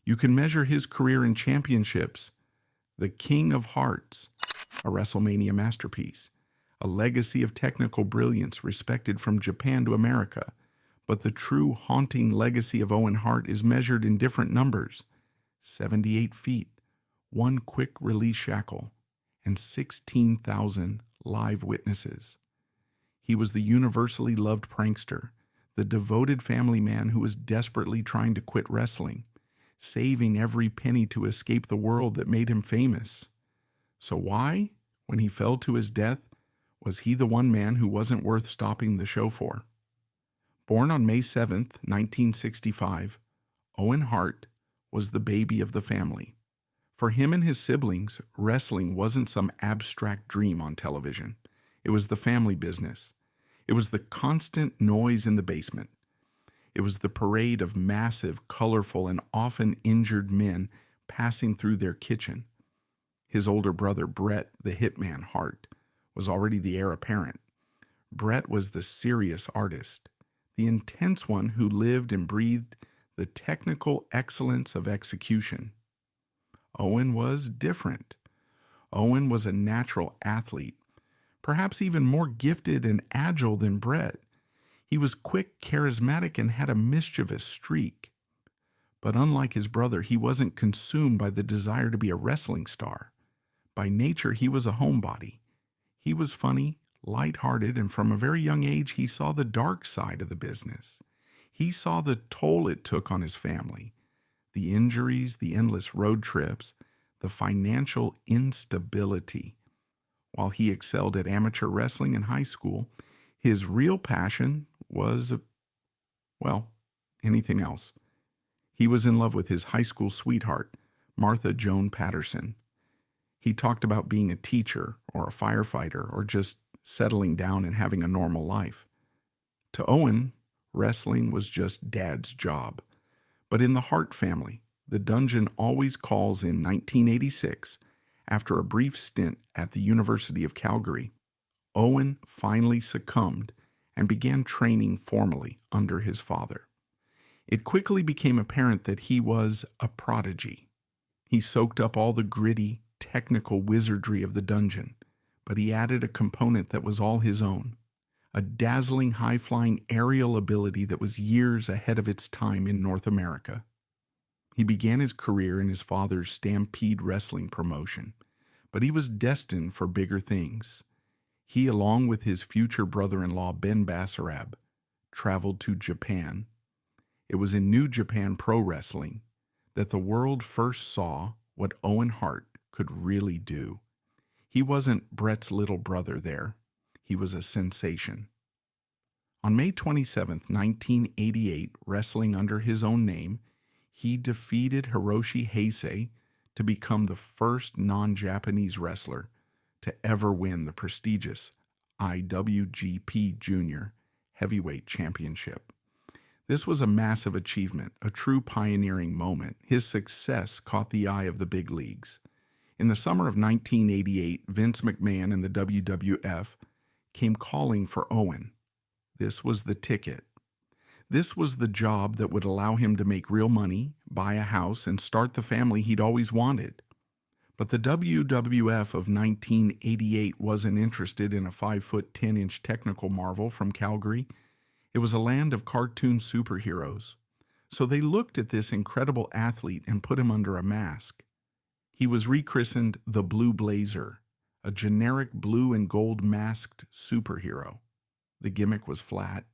You can measure his career in championships. The King of Harts, a WrestleMania masterpiece, a legacy of technical brilliance respected from Japan to America. But the true haunting legacy of Owen Hart is measured in different numbers: 78 feet, one quick release shackle, and 16,000 live witnesses. He was the universally loved prankster, the devoted family man who was desperately trying to quit wrestling, saving every penny to escape the world that made him famous. So why, when he fell to his death, was he the one man who wasn't worth stopping the show for? Born on May 7th, 1965, Owen Hart was the baby of the family. For him and his siblings, wrestling wasn't some abstract dream on television. It was the family business. It was the constant noise in the basement. It was the parade of massive, colorful, and often injured men passing through their kitchen. His older brother, Bret the Hitman Hart, was already the heir apparent. Bret was the serious artist, the intense one who lived and breathed the technical excellence of execution. Owen was different. Owen was a natural athlete, perhaps even more gifted and agile than Bret. He was quick, charismatic, and had a mischievous streak. But unlike his brother, he wasn't consumed by the desire to be a wrestling star. By nature, he was a homebody. He was funny, lighthearted, and from a very young age, he saw the dark side of the business. He saw the toll it took on his family, the injuries, the endless road trips, the financial instability. While he excelled at amateur wrestling in high school, his real passion was, well, anything else. He was in love with his high school sweetheart, Martha Joan Patterson. He talked about being a teacher or a firefighter or just settling down and having a normal life. To Owen, wrestling was just Dad's job. But in the Hart family, the dungeon always calls in 1986, after a brief stint at the University of Calgary. Owen finally succumbed and began training formally under his father. It quickly became apparent that he was a prodigy. He soaked up all the gritty, technical wizardry of the dungeon, but he added a component that was all his own, a dazzling high-flying aerial ability that was years ahead of its time in North America. He began his career in his father's Stampede Wrestling promotion, but he was destined for bigger things. He, along with his future brother-in-law Ben Basarab, traveled to Japan. It was in New Japan Pro Wrestling that the world first saw what Owen Hart could really do. He wasn't Bret's little brother there. He was a sensation. On May 27, 1988, wrestling under his own name, he defeated Hiroshi Heisei to become the first non-Japanese wrestler to ever win the prestigious IWGP Junior Heavyweight Championship. This was a massive achievement, a true pioneering moment. His success caught the eye of the big leagues. In the summer of 1988, Vince McMahon and the WWF came calling for Owen. This was the ticket. This was the job that would allow him to make real money, buy a house, and start the family he'd always wanted. But the WWF of 1988 wasn't interested in a 5-foot 10-inch technical marvel from Calgary. It was a land of cartoon superheroes. So they looked at this incredible athlete and put him under a mask. He was rechristened the Blue Blazer, a generic blue and gold masked superhero. The gimmick was flat.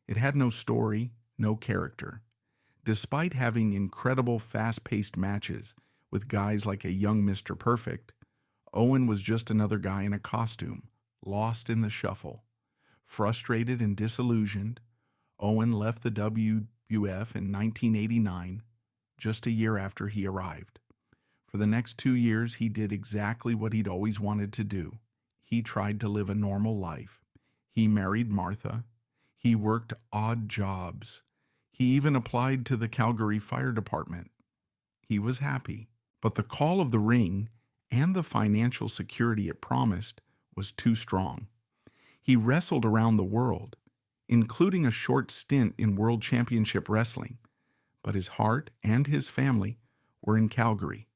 It had no story, no character. Despite having incredible fast-paced matches with guys like a young Mr. Perfect, Owen was just another guy in a costume, lost in the shuffle. Frustrated and disillusioned, Owen left the WWF in 1989, just a year after he arrived. For the next 2 years, he did exactly what he'd always wanted to do. He tried to live a normal life. He married Martha. He worked odd jobs. He even applied to the Calgary Fire Department. He was happy, but the call of the ring and the financial security it promised was too strong. He wrestled around the world, including a short stint in World Championship Wrestling, but his heart and his family were in Calgary.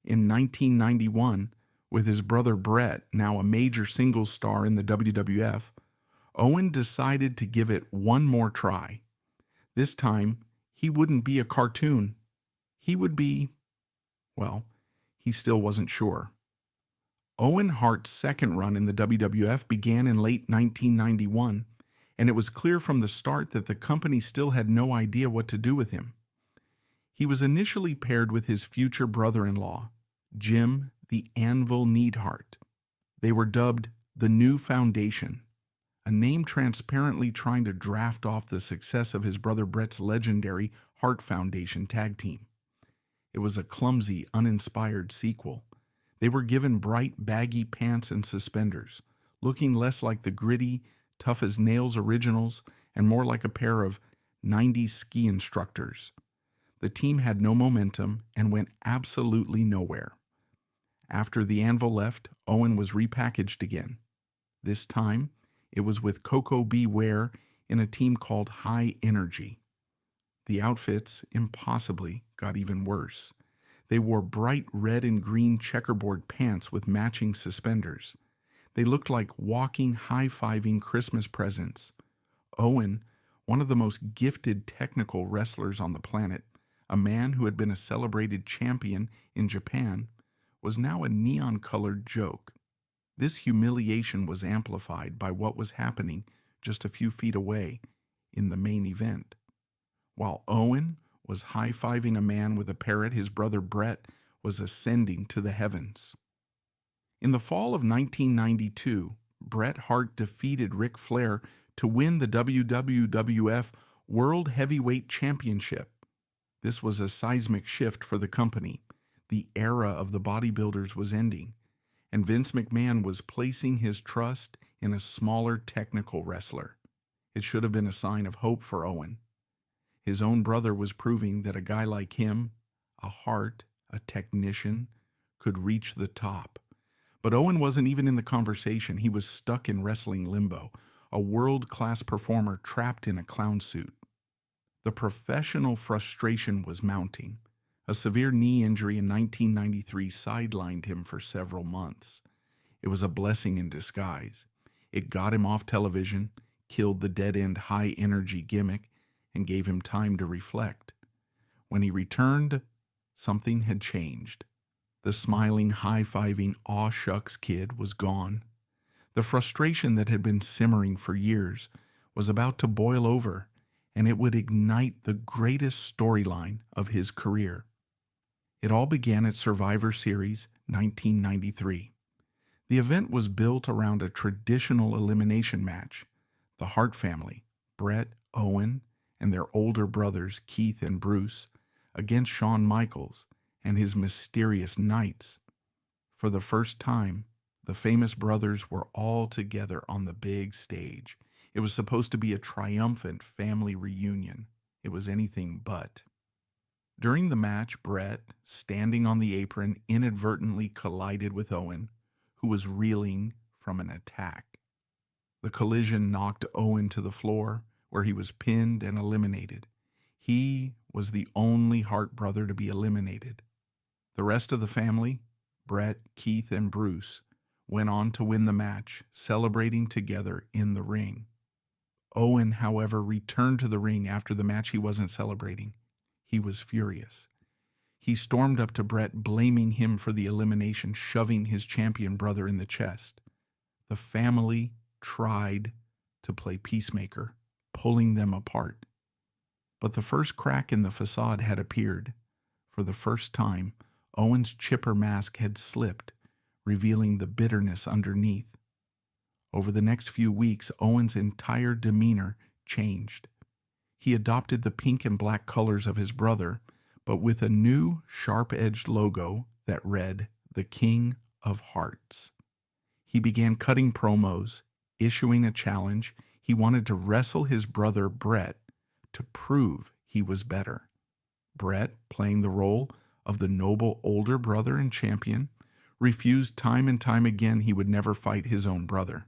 In 1991, with his brother Bret, now a major singles star in the WWF, Owen decided to give it one more try. This time, he wouldn't be a cartoon. He would be, well, he still wasn't sure. Owen Hart's second run in the WWF began in late 1991, and it was clear from the start that the company still had no idea what to do with him. He was initially paired with his future brother-in-law, Jim the Anvil Neidhart. They were dubbed the New Foundation, a name transparently trying to draft off the success of his brother Bret's legendary Hart Foundation tag team. It was a clumsy, uninspired sequel. They were given bright, baggy pants and suspenders, looking less like the gritty, tough-as-nails originals and more like a pair of 90s ski instructors. The team had no momentum and went absolutely nowhere. After the Anvil left, Owen was repackaged again. This time, it was with Coco Beware in a team called High Energy. The outfits, impossibly, got even worse. They wore bright red and green checkerboard pants with matching suspenders. They looked like walking, high-fiving Christmas presents. Owen, one of the most gifted technical wrestlers on the planet, a man who had been a celebrated champion in Japan, was now a neon-colored joke. This humiliation was amplified by what was happening just a few feet away in the main event. While Owen was high-fiving a man with a parrot, his brother Bret was ascending to the heavens. In the fall of 1992, Bret Hart defeated Ric Flair to win the WWF World Heavyweight Championship. This was a seismic shift for the company. The era of the bodybuilders was ending, and Vince McMahon was placing his trust in a smaller technical wrestler. It should have been a sign of hope for Owen. His own brother was proving that a guy like him, a Hart, a technician, could reach the top. But Owen wasn't even in the conversation. He was stuck in wrestling limbo, a world-class performer trapped in a clown suit. The professional frustration was mounting. A severe knee injury in 1993 sidelined him for several months. It was a blessing in disguise. It got him off television, killed the dead-end high-energy gimmick, and gave him time to reflect. When he returned, something had changed. The smiling, high-fiving, aw-shucks kid was gone. The frustration that had been simmering for years was about to boil over, and it would ignite the greatest storyline of his career. It all began at Survivor Series 1993. The event was built around a traditional elimination match. The Hart family, Bret, Owen, and their older brothers Keith and Bruce, against Shawn Michaels and his mysterious Knights. For the first time, the famous brothers were all together on the big stage. It was supposed to be a triumphant family reunion. It was anything but. During the match, Bret, standing on the apron, inadvertently collided with Owen, who was reeling from an attack. The collision knocked Owen to the floor, where he was pinned and eliminated. He was the only Hart brother to be eliminated. The rest of the family, Bret, Keith, and Bruce, went on to win the match, celebrating together in the ring. Owen, however, returned to the ring after the match. He wasn't celebrating. He was furious. He stormed up to Bret, blaming him for the elimination, shoving his champion brother in the chest. The family tried to play peacemaker, pulling them apart. But the first crack in the facade had appeared. For the first time, Owen's chipper mask had slipped, revealing the bitterness underneath. Over the next few weeks, Owen's entire demeanor changed. He adopted the pink and black colors of his brother, but with a new sharp-edged logo that read, "The King of Harts." He began cutting promos, issuing a challenge. He wanted to wrestle his brother Bret to prove he was better. Bret, playing the role of the noble older brother and champion, refused time and time again he would never fight his own brother.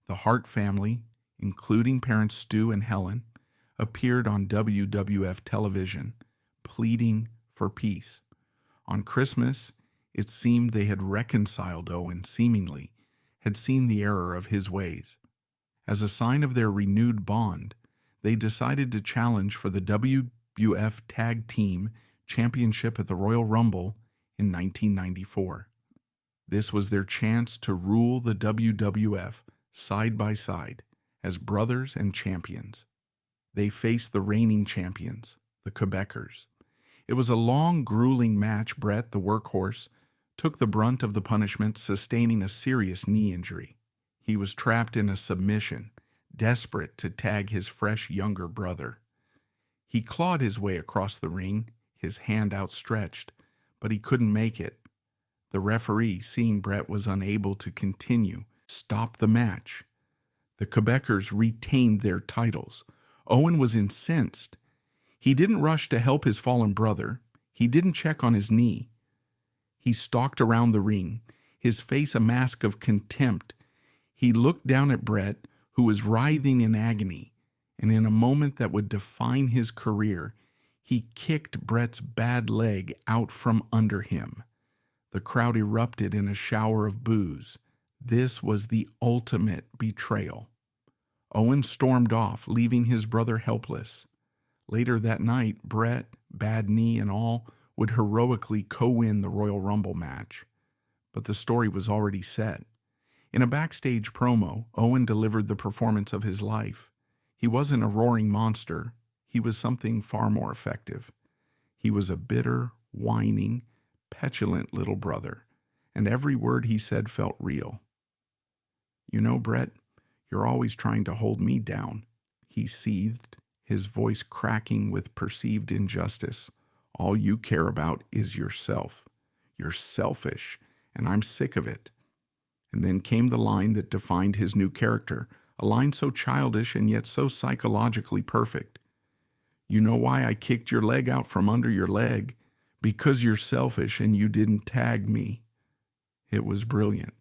The Hart family, including parents Stu and Helen, appeared on WWF television, pleading for peace. On Christmas, it seemed they had reconciled Owen, seemingly, had seen the error of his ways. As a sign of their renewed bond, they decided to challenge for the WWF Tag Team Championship at the Royal Rumble in 1994. This was their chance to rule the WWF side by side as brothers and champions. They faced the reigning champions, the Quebecers. It was a long, grueling match. Bret, the workhorse, took the brunt of the punishment, sustaining a serious knee injury. He was trapped in a submission, desperate to tag his fresh younger brother. He clawed his way across the ring, his hand outstretched, but he couldn't make it. The referee, seeing Bret was unable to continue, stopped the match. The Quebecers retained their titles. Owen was incensed. He didn't rush to help his fallen brother. He didn't check on his knee. He stalked around the ring, his face a mask of contempt. He looked down at Bret, who was writhing in agony, and in a moment that would define his career, he kicked Bret's bad leg out from under him. The crowd erupted in a shower of boos. This was the ultimate betrayal. Owen stormed off, leaving his brother helpless. Later that night, Bret, bad knee and all, would heroically co-win the Royal Rumble match. But the story was already set. In a backstage promo, Owen delivered the performance of his life. He wasn't a roaring monster. He was something far more effective. He was a bitter, whining, petulant little brother, and every word he said felt real. "You know, Bret, you're always trying to hold me down," he seethed, his voice cracking with perceived injustice. "All you care about is yourself. You're selfish, and I'm sick of it." And then came the line that defined his new character, a line so childish and yet so psychologically perfect. "You know why I kicked your leg out from under your leg? Because you're selfish and you didn't tag me." It was brilliant.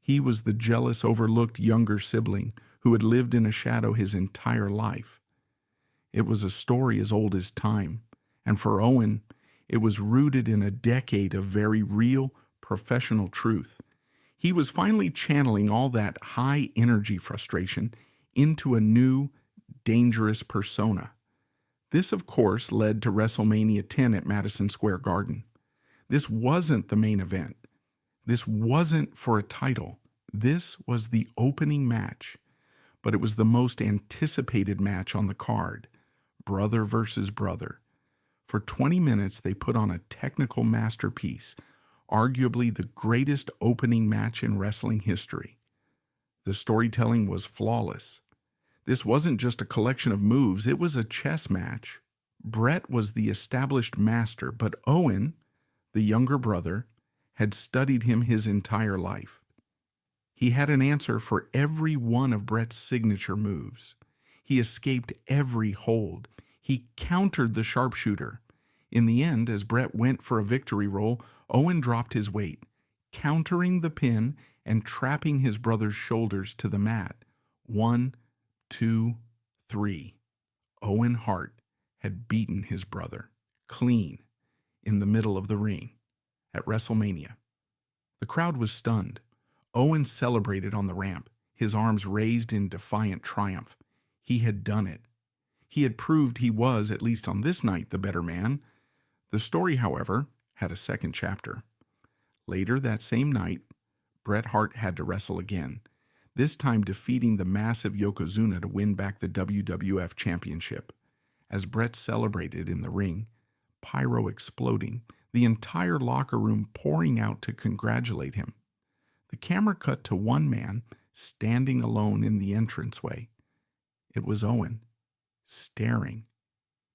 He was the jealous, overlooked younger sibling who had lived in a shadow his entire life. It was a story as old as time, and for Owen, it was rooted in a decade of very real, professional truth. He was finally channeling all that high-energy frustration into a new, dangerous persona. This, of course, led to WrestleMania 10 at Madison Square Garden. This wasn't the main event. This wasn't for a title. This was the opening match. But it was the most anticipated match on the card. Brother versus brother. For 20 minutes, they put on a technical masterpiece, arguably the greatest opening match in wrestling history. The storytelling was flawless. This wasn't just a collection of moves, it was a chess match. Bret was the established master, but Owen, the younger brother, had studied him his entire life. He had an answer for every one of Bret's signature moves. He escaped every hold. He countered the sharpshooter. In the end, as Bret went for a victory roll, Owen dropped his weight, countering the pin and trapping his brother's shoulders to the mat. 1, 2, 3. Owen Hart had beaten his brother, clean, in the middle of the ring, at WrestleMania. The crowd was stunned. Owen celebrated on the ramp, his arms raised in defiant triumph. He had done it. He had proved he was, at least on this night, the better man. The story, however, had a second chapter. Later that same night, Bret Hart had to wrestle again, this time defeating the massive Yokozuna to win back the WWF Championship. As Bret celebrated in the ring, pyro exploding, the entire locker room pouring out to congratulate him. The camera cut to one man standing alone in the entranceway. It was Owen, staring,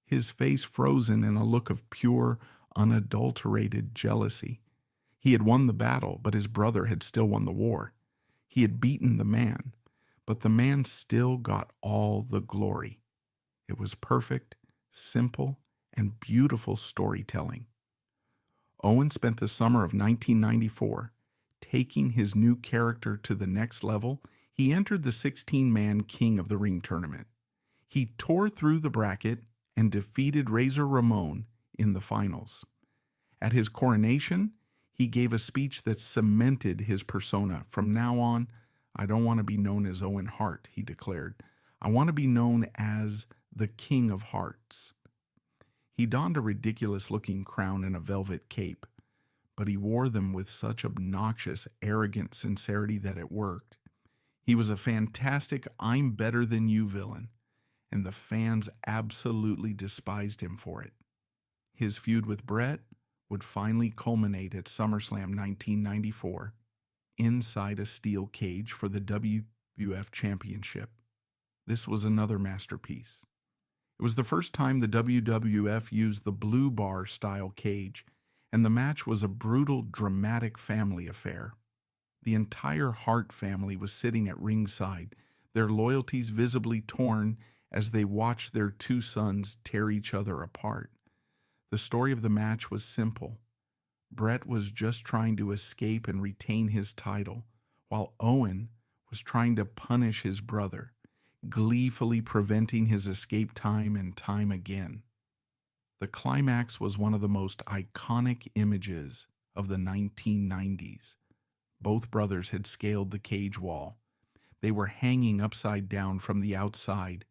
his face frozen in a look of pure, unadulterated jealousy. He had won the battle, but his brother had still won the war. He had beaten the man, but the man still got all the glory. It was perfect, simple, and beautiful storytelling. Owen spent the summer of 1994 taking his new character to the next level. He entered the 16-man King of the Ring tournament. He tore through the bracket and defeated Razor Ramon in the finals. At his coronation, he gave a speech that cemented his persona. "From now on, I don't want to be known as Owen Hart," he declared. "I want to be known as the King of Harts." He donned a ridiculous-looking crown and a velvet cape, but he wore them with such obnoxious, arrogant sincerity that it worked. He was a fantastic "I'm better than you" villain, and the fans absolutely despised him for it. His feud with Bret would finally culminate at SummerSlam 1994 inside a steel cage for the WWF Championship. This was another masterpiece. It was the first time the WWF used the blue bar style cage, and the match was a brutal, dramatic family affair. The entire Hart family was sitting at ringside, their loyalties visibly torn as they watched their two sons tear each other apart. The story of the match was simple. Bret was just trying to escape and retain his title, while Owen was trying to punish his brother, gleefully preventing his escape time and time again. The climax was one of the most iconic images of the 1990s. Both brothers had scaled the cage wall. They were hanging upside down from the outside,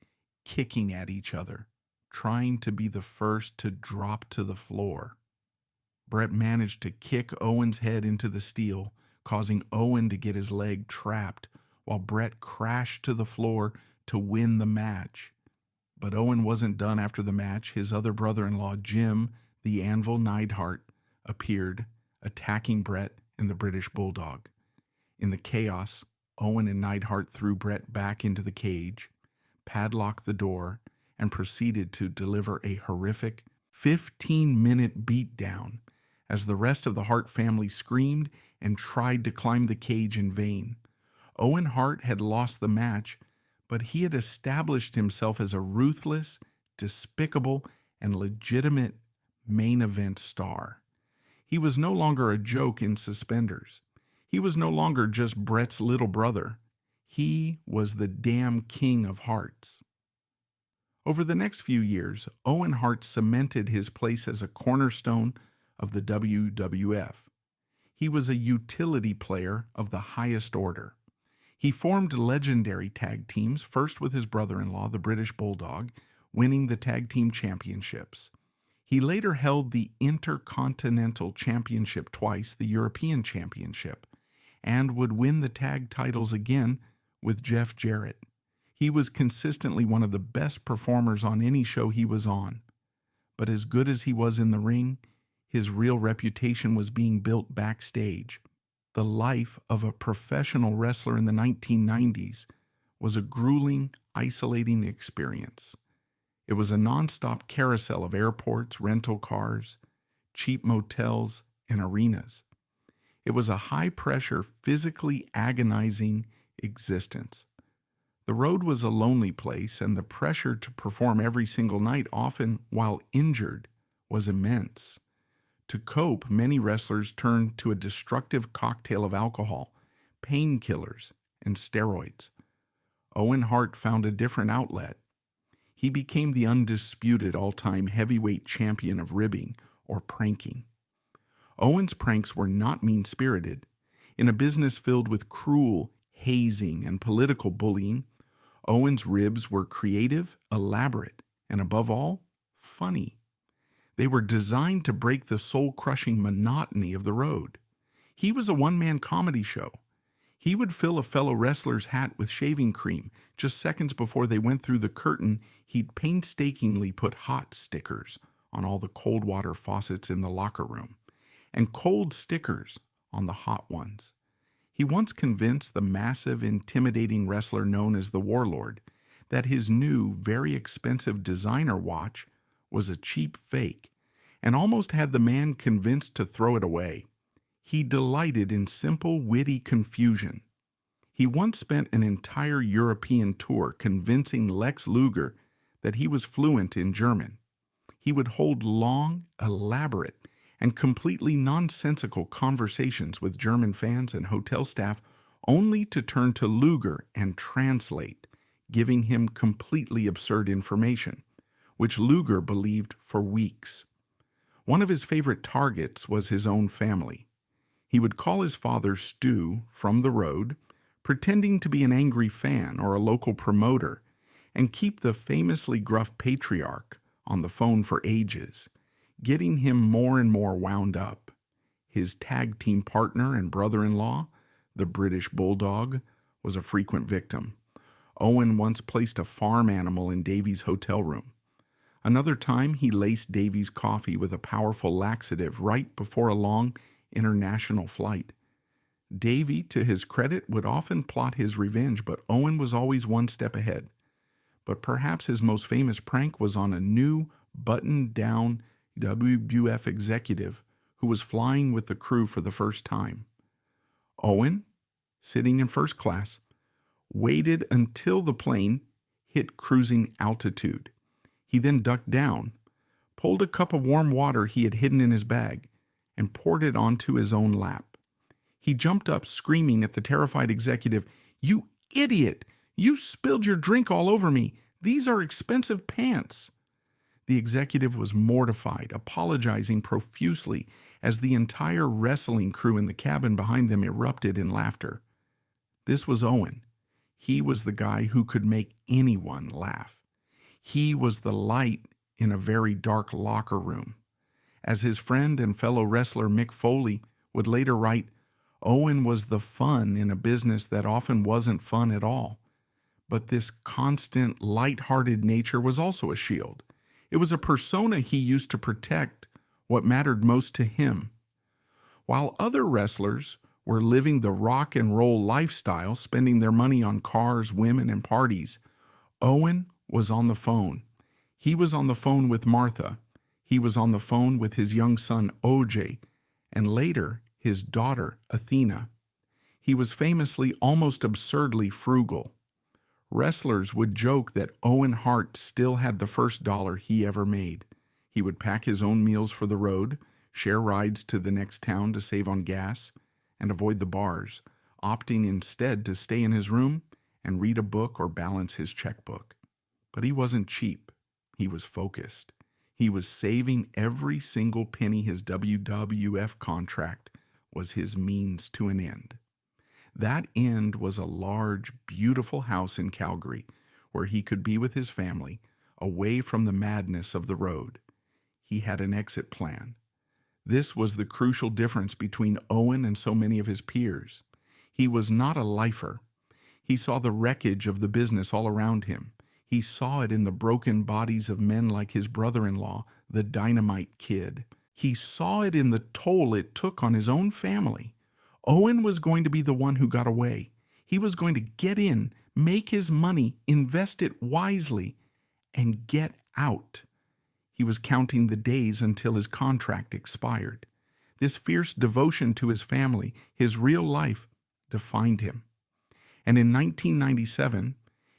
kicking at each other, trying to be the first to drop to the floor. Bret managed to kick Owen's head into the steel, causing Owen to get his leg trapped, while Bret crashed to the floor to win the match. But Owen wasn't done after the match. His other brother-in-law, Jim, the Anvil Neidhart, appeared, attacking Bret and the British Bulldog. In the chaos, Owen and Neidhart threw Bret back into the cage, padlocked the door, and proceeded to deliver a horrific 15-minute beatdown as the rest of the Hart family screamed and tried to climb the cage in vain. Owen Hart had lost the match, but he had established himself as a ruthless, despicable, and legitimate main event star. He was no longer a joke in suspenders. He was no longer just Bret's little brother. He was the damn King of Harts. Over the next few years, Owen Hart cemented his place as a cornerstone of the WWF. He was a utility player of the highest order. He formed legendary tag teams, first with his brother-in-law, the British Bulldog, winning the tag team championships. He later held the Intercontinental Championship twice, the European Championship, and would win the tag titles again with Jeff Jarrett. He was consistently one of the best performers on any show he was on. But as good as he was in the ring, his real reputation was being built backstage. The life of a professional wrestler in the 1990s was a grueling, isolating experience. It was a nonstop carousel of airports, rental cars, cheap motels, and arenas. It was a high-pressure, physically agonizing existence. The road was a lonely place, and the pressure to perform every single night, often while injured, was immense. To cope, many wrestlers turned to a destructive cocktail of alcohol, painkillers, and steroids. Owen Hart found a different outlet. He became the undisputed all-time heavyweight champion of ribbing, or pranking. Owen's pranks were not mean-spirited. In a business filled with cruel hazing and political bullying, Owen's ribs were creative, elaborate, and above all, funny. They were designed to break the soul-crushing monotony of the road. He was a one-man comedy show. He would fill a fellow wrestler's hat with shaving cream. Just seconds before they went through the curtain, he'd painstakingly put hot stickers on all the cold water faucets in the locker room, and cold stickers on the hot ones. He once convinced the massive, intimidating wrestler known as the Warlord that his new, very expensive designer watch was a cheap fake, and almost had the man convinced to throw it away. He delighted in simple, witty confusion. He once spent an entire European tour convincing Lex Luger that he was fluent in German. He would hold long, elaborate, and completely nonsensical conversations with German fans and hotel staff, only to turn to Luger and translate, giving him completely absurd information, which Luger believed for weeks. One of his favorite targets was his own family. He would call his father Stu from the road, pretending to be an angry fan or a local promoter, and keep the famously gruff patriarch on the phone for ages, getting him more and more wound up. His tag team partner and brother-in-law, the British Bulldog, was a frequent victim. Owen once placed a farm animal in Davy's hotel room. Another time, he laced Davy's coffee with a powerful laxative right before a long international flight. Davy, to his credit, would often plot his revenge, but Owen was always one step ahead. But perhaps his most famous prank was on a new, buttoned-down WWF executive who was flying with the crew for the first time. Owen, sitting in first class, waited until the plane hit cruising altitude. He then ducked down, pulled a cup of warm water he had hidden in his bag, and poured it onto his own lap. He jumped up, screaming at the terrified executive, "You idiot! You spilled your drink all over me. These are expensive pants." The executive was mortified, apologizing profusely as the entire wrestling crew in the cabin behind them erupted in laughter. This was Owen. He was the guy who could make anyone laugh. He was the light in a very dark locker room. As his friend and fellow wrestler Mick Foley would later write, Owen was the fun in a business that often wasn't fun at all. But this constant, light-hearted nature was also a shield. It was a persona he used to protect what mattered most to him. While other wrestlers were living the rock and roll lifestyle, spending their money on cars, women, and parties, Owen was on the phone. He was on the phone with Martha. He was on the phone with his young son, OJ, and later, his daughter, Athena. He was famously almost absurdly frugal. Wrestlers would joke that Owen Hart still had the first dollar he ever made. He would pack his own meals for the road, share rides to the next town to save on gas, and avoid the bars, opting instead to stay in his room and read a book or balance his checkbook. But he wasn't cheap. He was focused. He was saving every single penny. His WWF contract was his means to an end. That end was a large, beautiful house in Calgary where he could be with his family, away from the madness of the road. He had an exit plan. This was the crucial difference between Owen and so many of his peers. He was not a lifer. He saw the wreckage of the business all around him. He saw it in the broken bodies of men like his brother-in-law, the Dynamite Kid. He saw it in the toll it took on his own family. Owen was going to be the one who got away. He was going to get in, make his money, invest it wisely, and get out. He was counting the days until his contract expired. This fierce devotion to his family, his real life, defined him. And in 1997,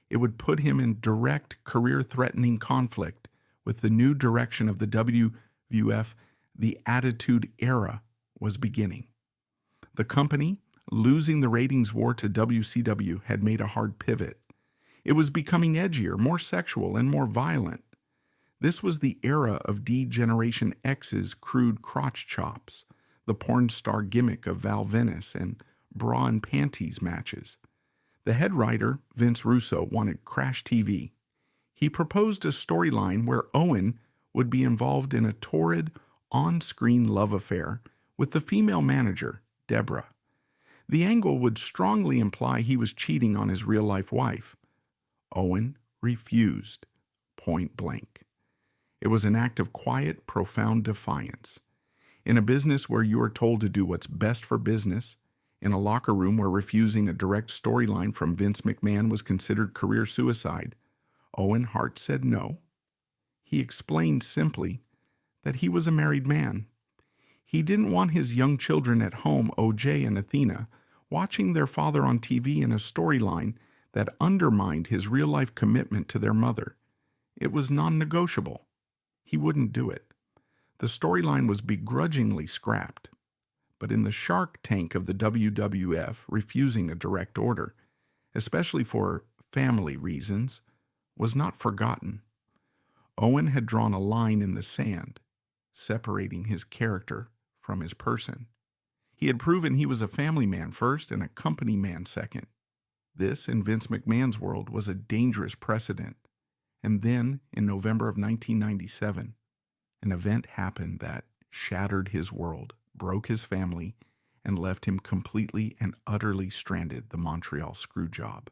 it would put him in direct career-threatening conflict with the new direction of the WWF. The Attitude Era was beginning. The company, losing the ratings war to WCW, had made a hard pivot. It was becoming edgier, more sexual, and more violent. This was the era of D-Generation X's crude crotch chops, the porn star gimmick of Val Venis, and bra and panties matches. The head writer, Vince Russo, wanted Crash TV. He proposed a storyline where Owen would be involved in a torrid, on-screen love affair with the female manager, Deborah. The angle would strongly imply he was cheating on his real-life wife. Owen refused, point blank. It was an act of quiet, profound defiance. In a business where you are told to do what's best for business, in a locker room where refusing a direct storyline from Vince McMahon was considered career suicide, Owen Hart said no. He explained simply that he was a married man. He didn't want his young children at home, OJ and Athena, watching their father on TV in a storyline that undermined his real-life commitment to their mother. It was non-negotiable. He wouldn't do it. The storyline was begrudgingly scrapped. But in the Shark Tank of the WWF, refusing a direct order, especially for family reasons, was not forgotten. Owen had drawn a line in the sand. separating his character from his person. He had proven he was a family man first and a company man second. This, in Vince McMahon's world, was a dangerous precedent. And then, in November of 1997, an event happened that shattered his world, broke his family, and left him completely and utterly stranded, the Montreal Screwjob.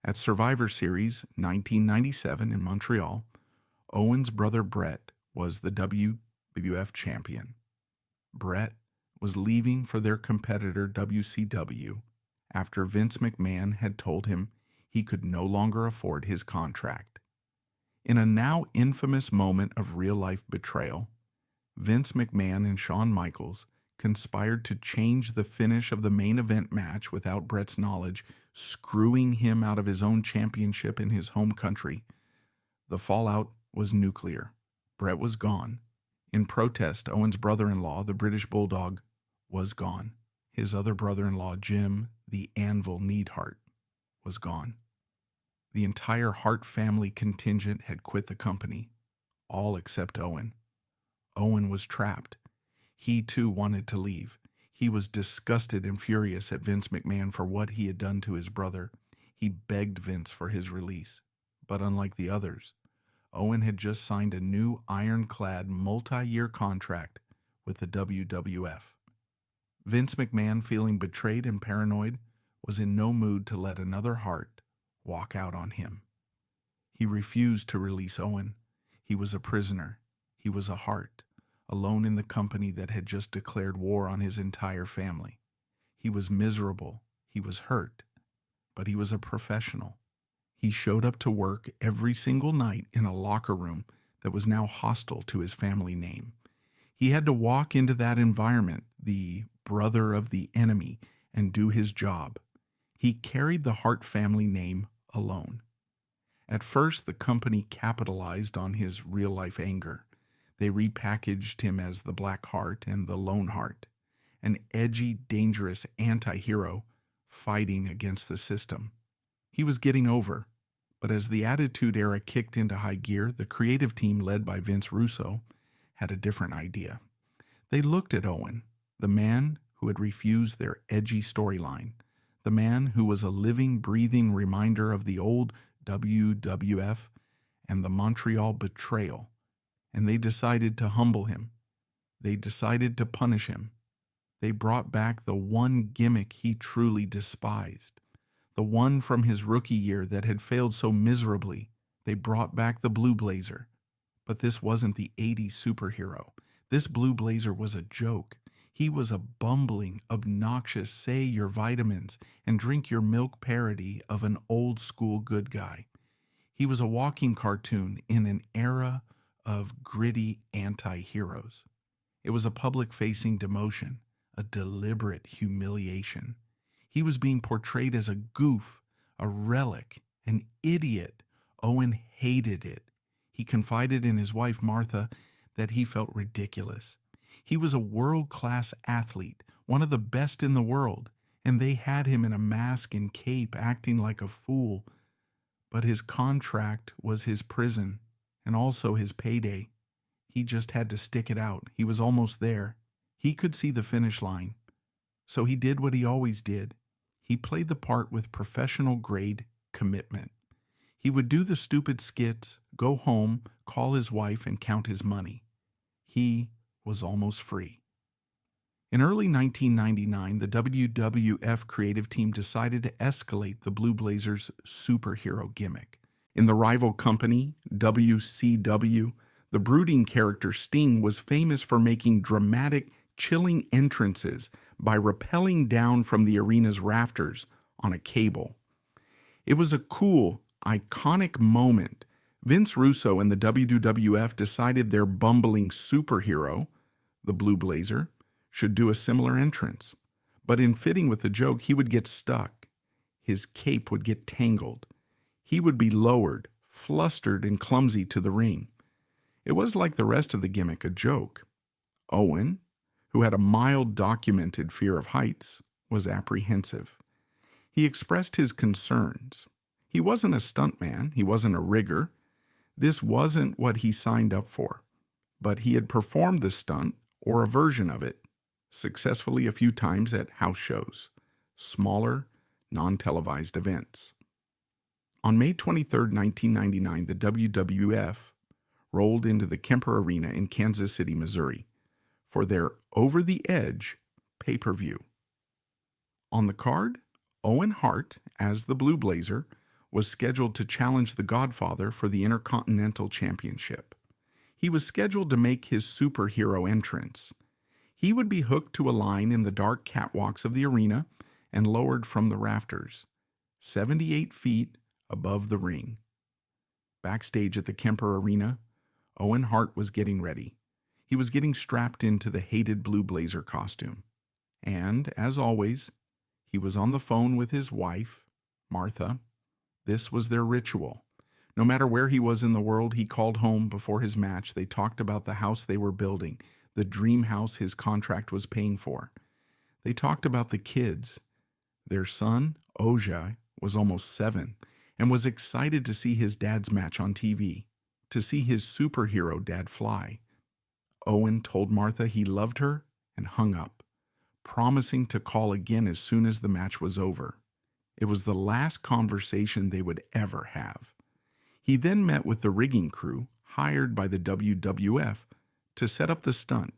At Survivor Series 1997 in Montreal, Owen's brother Brett was the WWF champion. Brett was leaving for their competitor WCW after Vince McMahon had told him he could no longer afford his contract. In a now infamous moment of real-life betrayal, Vince McMahon and Shawn Michaels conspired to change the finish of the main event match without Brett's knowledge, screwing him out of his own championship in his home country. The fallout was nuclear. Brett was gone. In protest, Owen's brother-in-law, the British Bulldog, was gone. His other brother-in-law, Jim, the Anvil Neidhart, was gone. The entire Hart family contingent had quit the company, all except Owen. Owen was trapped. He too wanted to leave. He was disgusted and furious at Vince McMahon for what he had done to his brother. He begged Vince for his release. But unlike the others, Owen had just signed a new ironclad multi-year contract with the WWF. Vince McMahon, feeling betrayed and paranoid, was in no mood to let another Hart walk out on him. He refused to release Owen. He was a prisoner. He was a Hart, alone in the company that had just declared war on his entire family. He was miserable. He was hurt. But he was a professional. He showed up to work every single night in a locker room that was now hostile to his family name. He had to walk into that environment, the brother of the enemy, and do his job. He carried the Hart family name alone. At first, the company capitalized on his real-life anger. They repackaged him as the Black Heart and the Lone Heart, an edgy, dangerous anti-hero fighting against the system. He was getting over, but as the Attitude Era kicked into high gear, the creative team led by Vince Russo had a different idea. They looked at Owen, the man who had refused their edgy storyline, the man who was a living, breathing reminder of the old WWF and the Montreal betrayal, and they decided to humble him. They decided to punish him. They brought back the one gimmick he truly despised, the one from his rookie year that had failed so miserably. They brought back the Blue Blazer. But this wasn't the 80s superhero. This Blue Blazer was a joke. He was a bumbling, obnoxious, say your vitamins and drink your milk parody of an old-school good guy. He was a walking cartoon in an era of gritty anti-heroes. It was a public-facing demotion, a deliberate humiliation. He was being portrayed as a goof, a relic, an idiot. Owen hated it. He confided in his wife, Martha, that he felt ridiculous. He was a world-class athlete, one of the best in the world, and they had him in a mask and cape acting like a fool. But his contract was his prison and also his payday. He just had to stick it out. He was almost there. He could see the finish line. So he did what he always did. He played the part with professional-grade commitment. He would do the stupid skits, go home, call his wife, and count his money. He was almost free. In early 1999, the WWF creative team decided to escalate the Blue Blazers' superhero gimmick. In the rival company, WCW, the brooding character Sting was famous for making dramatic, chilling entrances by rappelling down from the arena's rafters on a cable. It was a cool, iconic moment. Vince Russo and the WWF decided their bumbling superhero, the Blue Blazer, should do a similar entrance. But in fitting with the joke, he would get stuck. His cape would get tangled. He would be lowered, flustered and clumsy to the ring. It was like the rest of the gimmick, a joke. Owen, who had a mild documented fear of heights, was apprehensive. He expressed his concerns. He wasn't a stuntman. He wasn't a rigger. This wasn't what he signed up for. but he had performed the stunt, or a version of it, successfully a few times at house shows, smaller, non-televised events. On May 23, 1999, the WWF rolled into the Kemper Arena in Kansas City, Missouri, for their Over the Edge pay-per-view. On the card, Owen Hart, as the Blue Blazer, was scheduled to challenge the Godfather for the Intercontinental Championship. He was scheduled to make his superhero entrance. He would be hooked to a line in the dark catwalks of the arena and lowered from the rafters, 78 feet above the ring. Backstage at the Kemper Arena, Owen Hart was getting ready. He was getting strapped into the hated Blue Blazer costume. And, as always, he was on the phone with his wife, Martha. This was their ritual. No matter where he was in the world, he called home before his match. They talked about the house they were building, the dream house his contract was paying for. They talked about the kids. Their son, Ojai, was almost 7 and was excited to see his dad's match on TV, to see his superhero dad fly. Owen told Martha he loved her and hung up, promising to call again as soon as the match was over. It was the last conversation they would ever have. He then met with the rigging crew hired by the WWF to set up the stunt.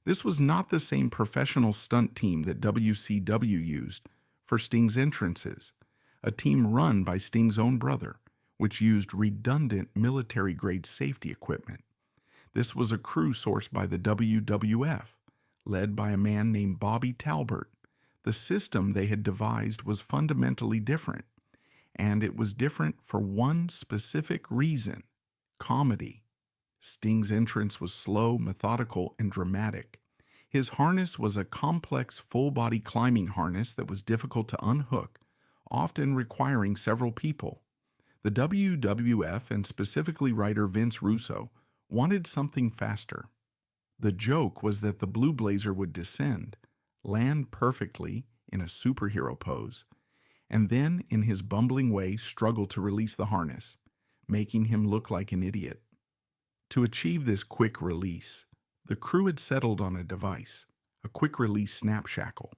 This was not the same professional stunt team that WCW used for Sting's entrances, a team run by Sting's own brother, which used redundant military-grade safety equipment. This was a crew sourced by the WWF, led by a man named Bobby Talbert. The system they had devised was fundamentally different, and it was different for one specific reason: comedy. Sting's entrance was slow, methodical, and dramatic. His harness was a complex full-body climbing harness that was difficult to unhook, often requiring several people. The WWF, and specifically writer Vince Russo, wanted something faster. The joke was that the Blue Blazer would descend, land perfectly in a superhero pose, and then, in his bumbling way, struggle to release the harness, making him look like an idiot. To achieve this quick release, the crew had settled on a device, a quick-release snap shackle.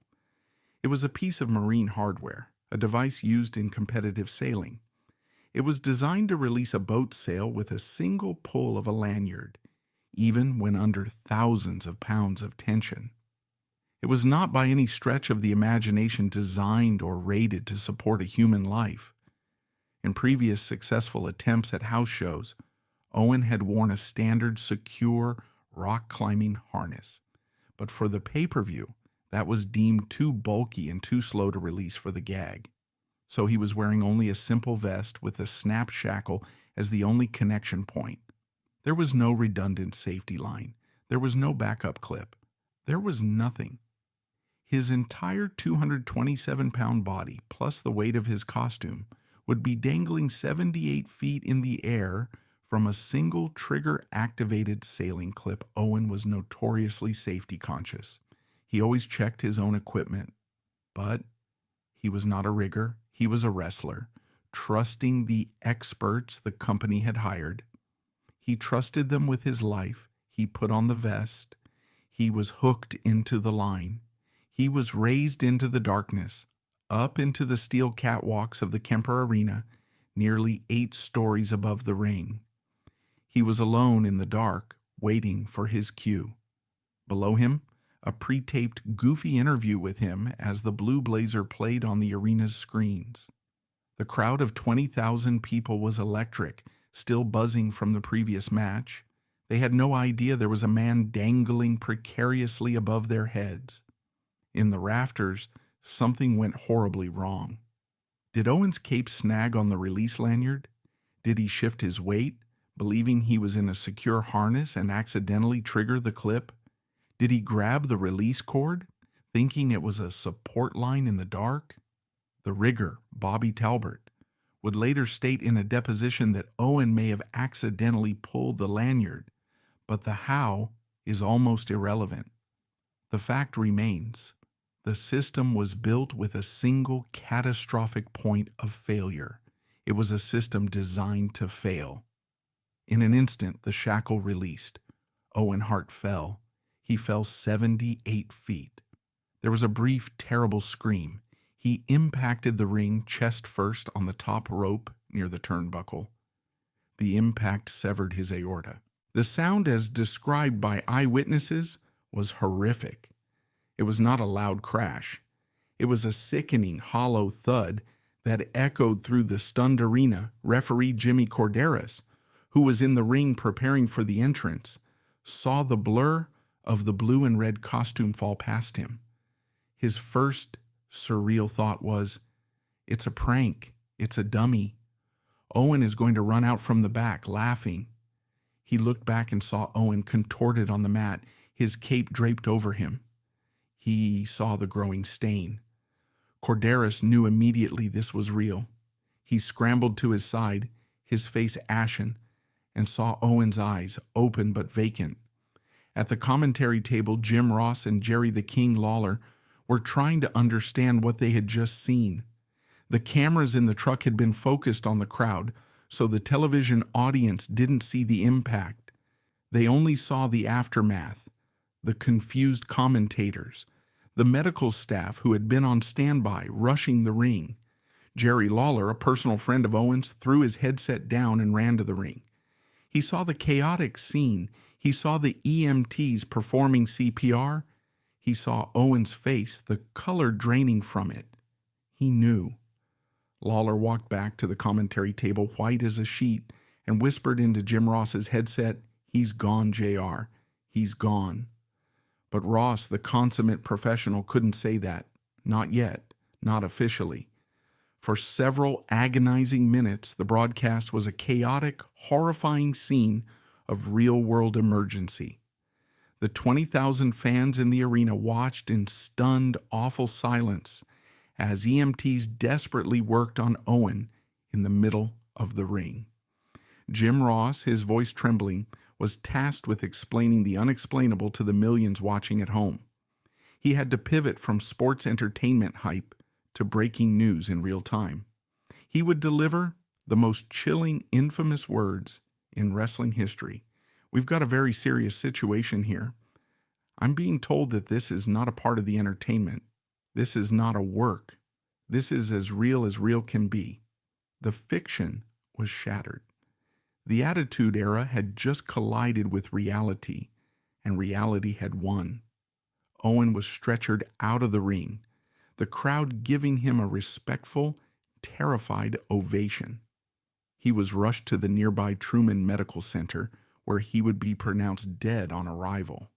It was a piece of marine hardware, a device used in competitive sailing. It was designed to release a boat sail with a single pull of a lanyard, even when under thousands of pounds of tension. It was not by any stretch of the imagination designed or rated to support a human life. In previous successful attempts at house shows, Owen had worn a standard, secure, rock-climbing harness. But for the pay-per-view, that was deemed too bulky and too slow to release for the gag. So he was wearing only a simple vest with a snap shackle as the only connection point. There was no redundant safety line. There was no backup clip. There was nothing. His entire 227-pound body, plus the weight of his costume, would be dangling 78 feet in the air from a single trigger-activated sailing clip. Owen was notoriously safety conscious. He always checked his own equipment. But he was not a rigger. He was a wrestler, trusting the experts the company had hired. He trusted them with his life. He put on the vest. He was hooked into the line. He was raised into the darkness, up into the steel catwalks of the Kemper Arena, nearly 8 stories above the ring. He was alone in the dark, waiting for his cue. Below him, a pre-taped goofy interview with him as the Blue Blazer played on the arena's screens. The crowd of 20,000 people was electric, still buzzing from the previous match. They had no idea there was a man dangling precariously above their heads. In the rafters, something went horribly wrong. Did Owen's cape snag on the release lanyard? Did he shift his weight, believing he was in a secure harness, and accidentally trigger the clip? Did he grab the release cord, thinking it was a support line in the dark? The rigger, Bobby Talbert, would later state in a deposition that Owen may have accidentally pulled the lanyard, but the how is almost irrelevant. The fact remains: the system was built with a single catastrophic point of failure. It was a system designed to fail. In an instant, the shackle released. Owen Hart fell. He fell 78 feet. There was a brief, terrible scream. He impacted the ring chest first on the top rope near the turnbuckle. The impact severed his aorta. The sound, as described by eyewitnesses, was horrific. It was not a loud crash. It was a sickening, hollow thud that echoed through the stunned arena. Referee Jimmy Corderas, who was in the ring preparing for the entrance, saw the blur of the blue and red costume fall past him. His first surreal thought was, "It's a prank. It's a dummy. Owen is going to run out from the back, laughing." He looked back and saw Owen contorted on the mat, his cape draped over him. He saw the growing stain. Corderas knew immediately this was real. He scrambled to his side, his face ashen, and saw Owen's eyes, open but vacant. At the commentary table, Jim Ross and Jerry the King Lawler were trying to understand what they had just seen. The cameras in the truck had been focused on the crowd, so the television audience didn't see the impact. They only saw the aftermath, the confused commentators, the medical staff who had been on standby, rushing the ring. Jerry Lawler, a personal friend of Owen's, threw his headset down and ran to the ring. He saw the chaotic scene. He saw the EMTs performing CPR. He saw Owen's face, the color draining from it. He knew. Lawler walked back to the commentary table, white as a sheet, and whispered into Jim Ross's headset, "He's gone, JR. He's gone." But Ross, the consummate professional, couldn't say that. Not yet. Not officially. For several agonizing minutes, the broadcast was a chaotic, horrifying scene of real-world emergency. The 20,000 fans in the arena watched in stunned, awful silence as EMTs desperately worked on Owen in the middle of the ring. Jim Ross, his voice trembling, was tasked with explaining the unexplainable to the millions watching at home. He had to pivot from sports entertainment hype to breaking news in real time. He would deliver the most chilling, infamous words in wrestling history. "We've got a very serious situation here. I'm being told that this is not a part of the entertainment. This is not a work. This is as real can be." The fiction was shattered. The Attitude Era had just collided with reality, and reality had won. Owen was stretchered out of the ring, the crowd giving him a respectful, terrified ovation. He was rushed to the nearby Truman Medical Center, where he would be pronounced dead on arrival.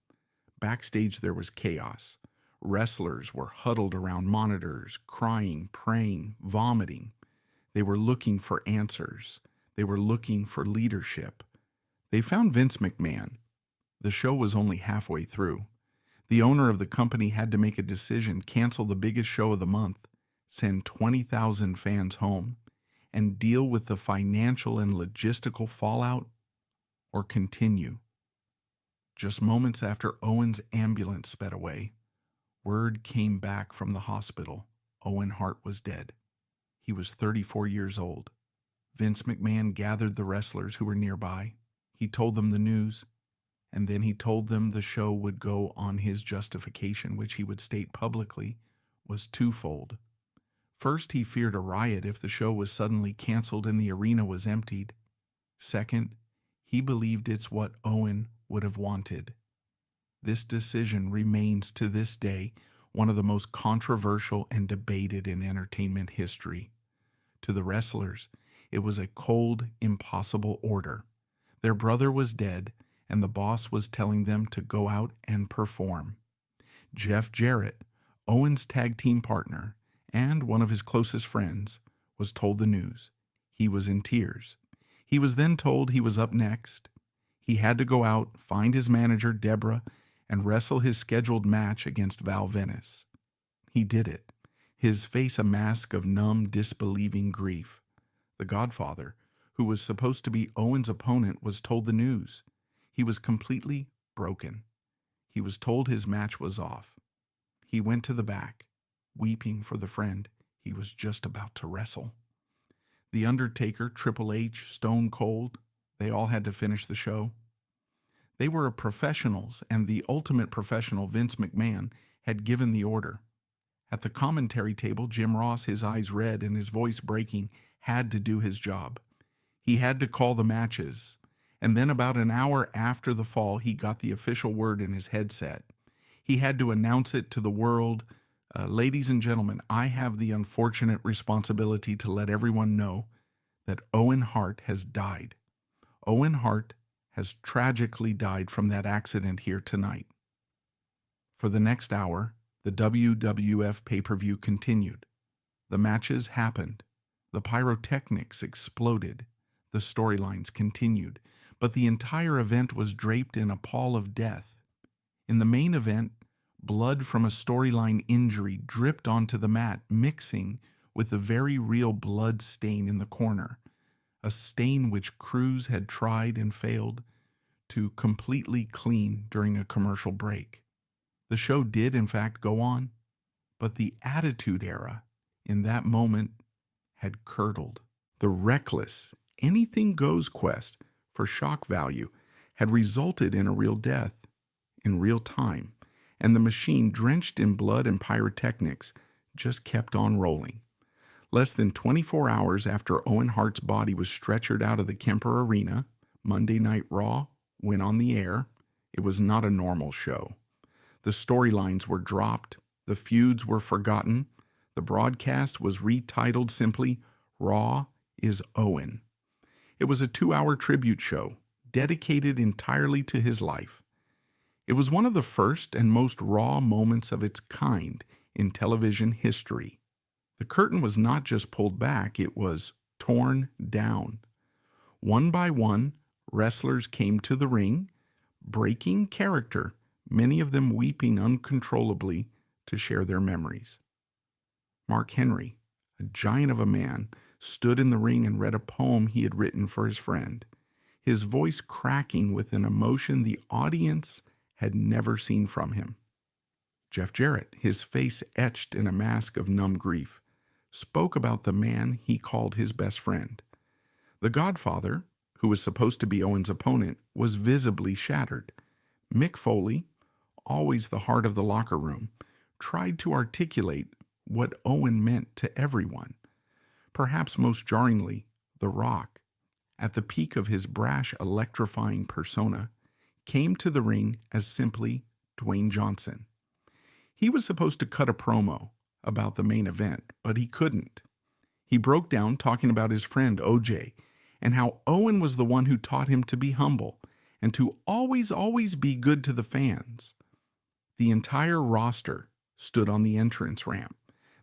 Backstage there was chaos. Wrestlers were huddled around monitors, crying, praying, vomiting. They were looking for answers. They were looking for leadership. They found Vince McMahon. The show was only halfway through. The owner of the company had to make a decision: cancel the biggest show of the month, send 20,000 fans home, and deal with the financial and logistical fallout, or continue. Just moments after Owen's ambulance sped away, word came back from the hospital. Owen Hart was dead. He was 34 years old. Vince McMahon gathered the wrestlers who were nearby. He told them the news, and then he told them the show would go on his justification, which he would state publicly was twofold. First, he feared a riot if the show was suddenly canceled and the arena was emptied. Second, he believed it's what Owen would have wanted. This decision remains to this day one of the most controversial and debated in entertainment history. To the wrestlers, it was a cold, impossible order. Their brother was dead, and the boss was telling them to go out and perform. Jeff Jarrett, Owen's tag team partner and one of his closest friends, was told the news. He was in tears. He was then told he was up next. He had to go out, find his manager, Deborah, and wrestle his scheduled match against Val Venis. He did it, his face a mask of numb, disbelieving grief. The Godfather, who was supposed to be Owen's opponent, was told the news. He was completely broken. He was told his match was off. He went to the back, weeping for the friend he was just about to wrestle. The Undertaker, Triple H, Stone Cold, they all had to finish the show. They were professionals, and the ultimate professional, Vince McMahon, had given the order. At the commentary table, Jim Ross, his eyes red and his voice breaking, had to do his job. He had to call the matches. And then about an hour after the fall, he got the official word in his headset. He had to announce it to the world. Ladies and gentlemen, I have the unfortunate responsibility to let everyone know that Owen Hart has died. Owen Hart has tragically died from that accident here tonight. For the next hour, the WWF pay-per-view continued. The matches happened. The pyrotechnics exploded. The storylines continued. But the entire event was draped in a pall of death. In the main event, blood from a storyline injury dripped onto the mat, mixing with the very real blood stain in the corner, a stain which crews had tried and failed to completely clean during a commercial break. The show did, in fact, go on, but the Attitude Era in that moment had curdled. The reckless, anything-goes quest for shock value had resulted in a real death in real time, and the machine, drenched in blood and pyrotechnics, just kept on rolling. Less than 24 hours after Owen Hart's body was stretchered out of the Kemper Arena, Monday Night Raw went on the air. It was not a normal show. The storylines were dropped. The feuds were forgotten. The broadcast was retitled simply, Raw is Owen. It was a 2-hour tribute show dedicated entirely to his life. It was one of the first and most raw moments of its kind in television history. The curtain was not just pulled back, it was torn down. One by one, wrestlers came to the ring, breaking character, many of them weeping uncontrollably to share their memories. Mark Henry, a giant of a man, stood in the ring and read a poem he had written for his friend, his voice cracking with an emotion the audience had never seen from him. Jeff Jarrett, his face etched in a mask of numb grief, spoke about the man he called his best friend. The Godfather, who was supposed to be Owen's opponent, was visibly shattered. Mick Foley, always the heart of the locker room, tried to articulate what Owen meant to everyone. Perhaps most jarringly, The Rock, at the peak of his brash, electrifying persona, came to the ring as simply Dwayne Johnson. He was supposed to cut a promo about the main event, but he couldn't. He broke down talking about his friend OJ and how Owen was the one who taught him to be humble and to always be good to the fans. The entire roster stood on the entrance ramp,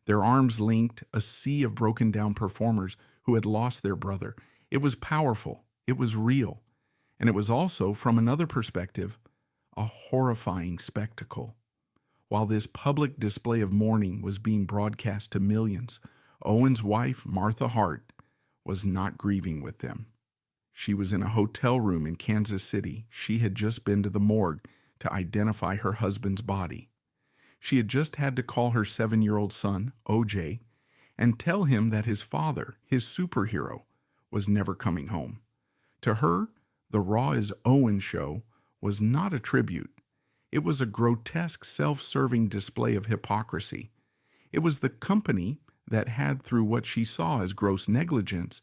their arms linked, a sea of broken down performers who had lost their brother. It was powerful, it was real, and it was also, from another perspective, a horrifying spectacle. While this public display of mourning was being broadcast to millions, Owen's wife, Martha Hart, was not grieving with them. She was in a hotel room in Kansas City. She had just been to the morgue to identify her husband's body. She had just had to call her 7-year-old son, OJ, and tell him that his father, his superhero, was never coming home. To her, the Raw is Owen show was not a tribute. It was a grotesque, self-serving display of hypocrisy. It was the company that had, through what she saw as gross negligence,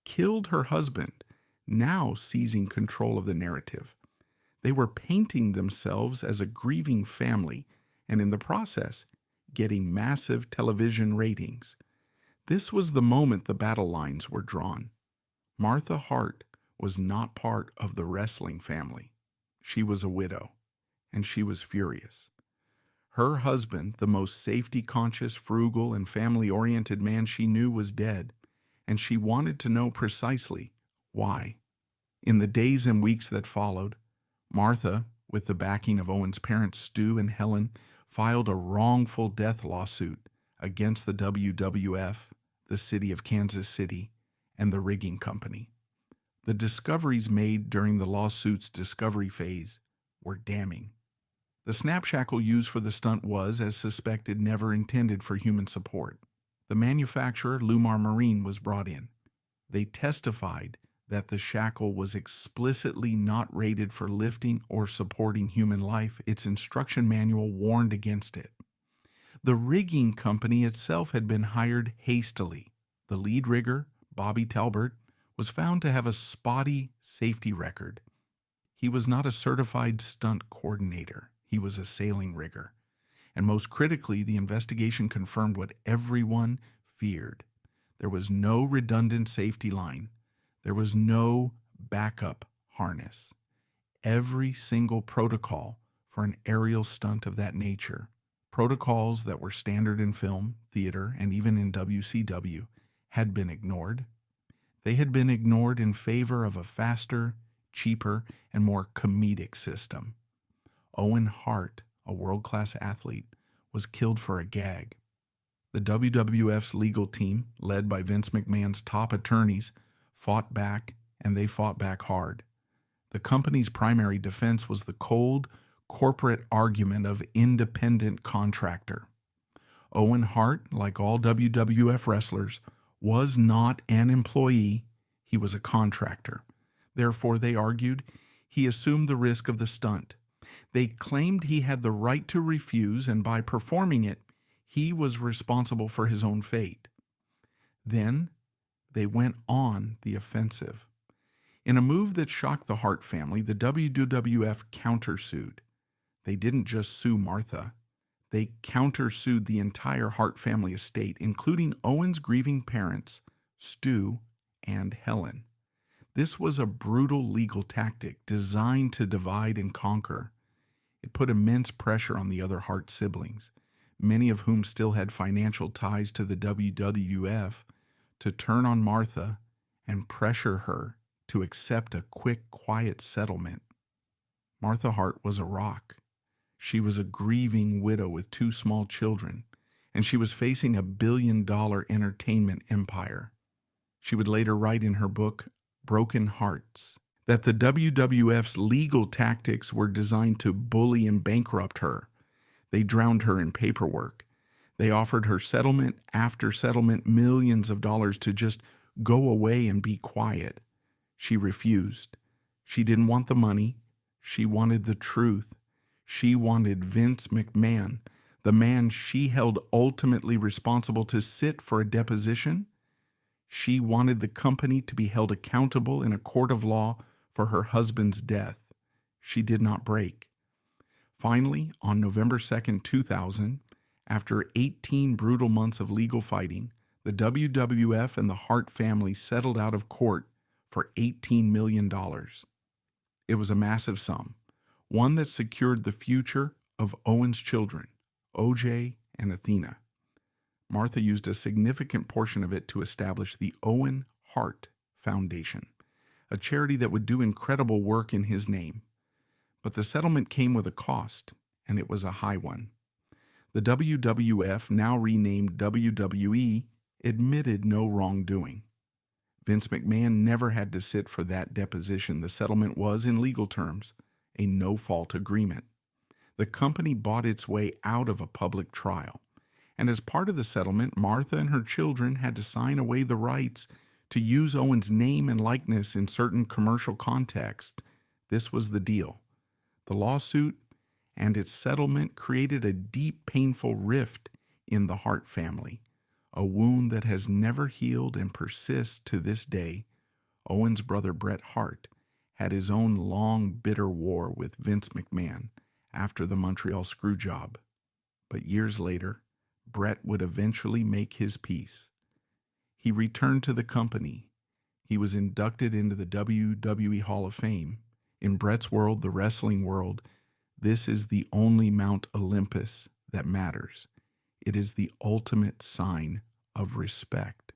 killed her husband, now seizing control of the narrative. They were painting themselves as a grieving family, and in the process, getting massive television ratings. This was the moment the battle lines were drawn. Martha Hart was not part of the wrestling family. She was a widow, and she was furious. Her husband, the most safety-conscious, frugal, and family-oriented man she knew, was dead, and she wanted to know precisely why. In the days and weeks that followed, Martha, with the backing of Owen's parents Stu and Helen, filed a wrongful death lawsuit against the WWF, the city of Kansas City, and the rigging company. The discoveries made during the lawsuit's discovery phase were damning. The snapshackle used for the stunt was, as suspected, never intended for human support. The manufacturer, Lumar Marine, was brought in. They testified that the shackle was explicitly not rated for lifting or supporting human life. Its instruction manual warned against it. The rigging company itself had been hired hastily. The lead rigger, Bobby Talbert, was found to have a spotty safety record. He was not a certified stunt coordinator. He was a sailing rigger. And most critically, the investigation confirmed what everyone feared. There was no redundant safety line. There was no backup harness. Every single protocol for an aerial stunt of that nature, protocols that were standard in film, theater, and even in WCW, had been ignored. They had been ignored in favor of a faster, cheaper, and more comedic system. Owen Hart, a world-class athlete, was killed for a gag. The WWF's legal team, led by Vince McMahon's top attorneys, fought back, and they fought back hard. The company's primary defense was the cold, corporate argument of independent contractor. Owen Hart, like all WWF wrestlers, was not an employee, he was a contractor. Therefore, they argued, he assumed the risk of the stunt. They claimed he had the right to refuse, and by performing it, he was responsible for his own fate. Then, they went on the offensive. In a move that shocked the Hart family, the WWF countersued. They didn't just sue Martha. They countersued the entire Hart family estate, including Owen's grieving parents, Stu and Helen. This was a brutal legal tactic designed to divide and conquer. It put immense pressure on the other Hart siblings, many of whom still had financial ties to the WWF, to turn on Martha and pressure her to accept a quick, quiet settlement. Martha Hart was a rock. She was a grieving widow with 2 small children, and she was facing a billion-dollar entertainment empire. She would later write in her book, Broken Hearts, that the WWF's legal tactics were designed to bully and bankrupt her. They drowned her in paperwork. They offered her settlement after settlement, millions of dollars to just go away and be quiet. She refused. She didn't want the money. She wanted the truth. She wanted Vince McMahon, the man she held ultimately responsible, to sit for a deposition. She wanted the company to be held accountable in a court of law for her husband's death. She did not break. Finally, on November 2nd, 2000, after 18 brutal months of legal fighting, the WWF and the Hart family settled out of court for $18 million. It was a massive sum, one that secured the future of Owen's children, OJ and Athena. Martha used a significant portion of it to establish the Owen Hart Foundation, a charity that would do incredible work in his name. But the settlement came with a cost, and it was a high one. The WWF, now renamed WWE, admitted no wrongdoing. Vince McMahon never had to sit for that deposition. The settlement was, in legal terms, a no-fault agreement. The company bought its way out of a public trial, and as part of the settlement, Martha and her children had to sign away the rights to use Owen's name and likeness in certain commercial contexts. This was the deal. The lawsuit and its settlement created a deep, painful rift in the Hart family, a wound that has never healed and persists to this day. Owen's brother Bret Hart had his own long, bitter war with Vince McMahon after the Montreal Screwjob. But years later, Bret would eventually make his peace. He returned to the company. He was inducted into the WWE Hall of Fame. In Bret's world, the wrestling world, this is the only Mount Olympus that matters. It is the ultimate sign of respect.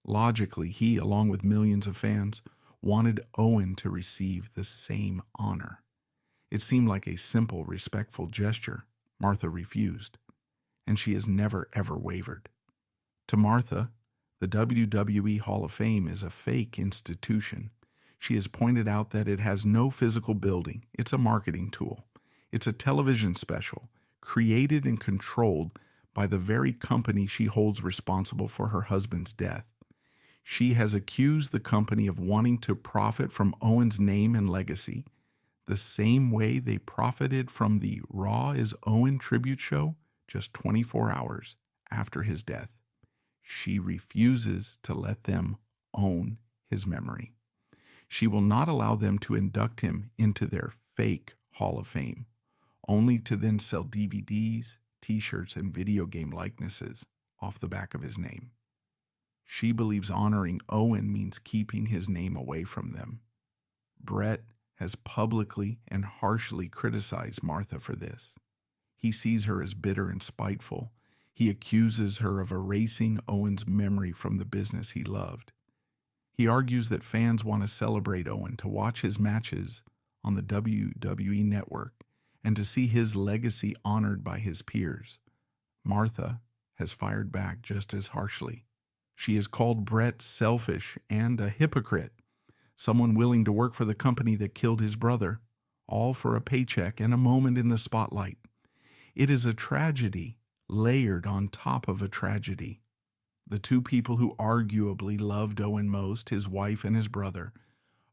Logically, he, along with millions of fans, wanted Owen to receive the same honor. It seemed like a simple, respectful gesture. Martha refused, and she has never, ever wavered. To Martha, the WWE Hall of Fame is a fake institution. She has pointed out that it has no physical building. It's a marketing tool. It's a television special, created and controlled by the very company she holds responsible for her husband's death. She has accused the company of wanting to profit from Owen's name and legacy, the same way they profited from the Raw is Owen tribute show just 24 hours after his death. She refuses to let them own his memory. She will not allow them to induct him into their fake Hall of Fame, only to then sell DVDs, t-shirts, and video game likenesses off the back of his name. She believes honoring Owen means keeping his name away from them. Bret has publicly and harshly criticized Martha for this. He sees her as bitter and spiteful. He accuses her of erasing Owen's memory from the business he loved. He argues that fans want to celebrate Owen, to watch his matches on the WWE Network, and to see his legacy honored by his peers. Martha has fired back just as harshly. She has called Bret selfish and a hypocrite, someone willing to work for the company that killed his brother, all for a paycheck and a moment in the spotlight. It is a tragedy layered on top of a tragedy. The two people who arguably loved Owen most, his wife and his brother,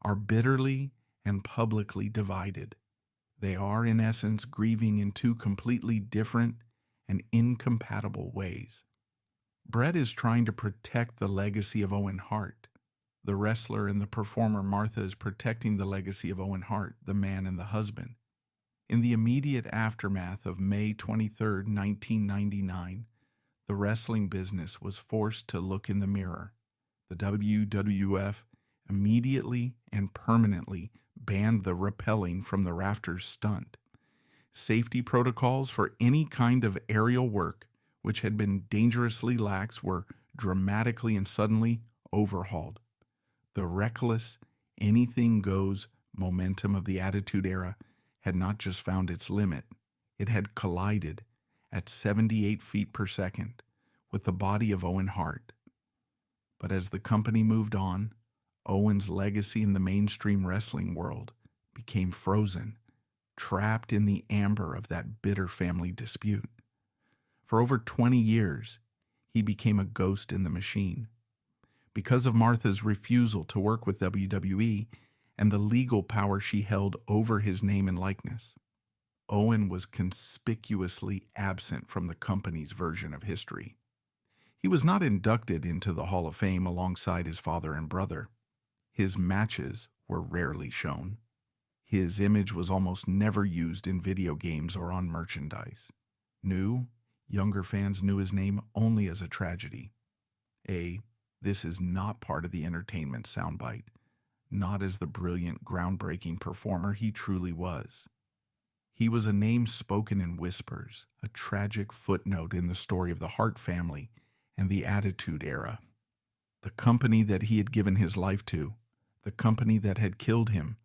are bitterly and publicly divided. They are, in essence, grieving in two completely different and incompatible ways. Bret is trying to protect the legacy of Owen Hart. The wrestler and the performer Martha is protecting the legacy of Owen Hart, the man and the husband. In the immediate aftermath of May 23, 1999, the wrestling business was forced to look in the mirror. The WWF immediately and permanently banned the rappelling from the rafters stunt. Safety protocols for any kind of aerial work, which had been dangerously lax, were dramatically and suddenly overhauled. The reckless, anything-goes momentum of the Attitude Era had not just found its limit, it had collided at 78 feet per second with the body of Owen Hart. But as the company moved on, Owen's legacy in the mainstream wrestling world became frozen, trapped in the amber of that bitter family dispute. For over 20 years, he became a ghost in the machine. Because of Martha's refusal to work with WWE and the legal power she held over his name and likeness, Owen was conspicuously absent from the company's version of history. He was not inducted into the Hall of Fame alongside his father and brother. His matches were rarely shown. His image was almost never used in video games or on merchandise. Younger fans knew his name only as a tragedy. This is not part of the entertainment soundbite, not as the brilliant, groundbreaking performer he truly was. He was a name spoken in whispers, a tragic footnote in the story of the Hart family and the Attitude Era. The company that he had given his life to, the company that had killed him,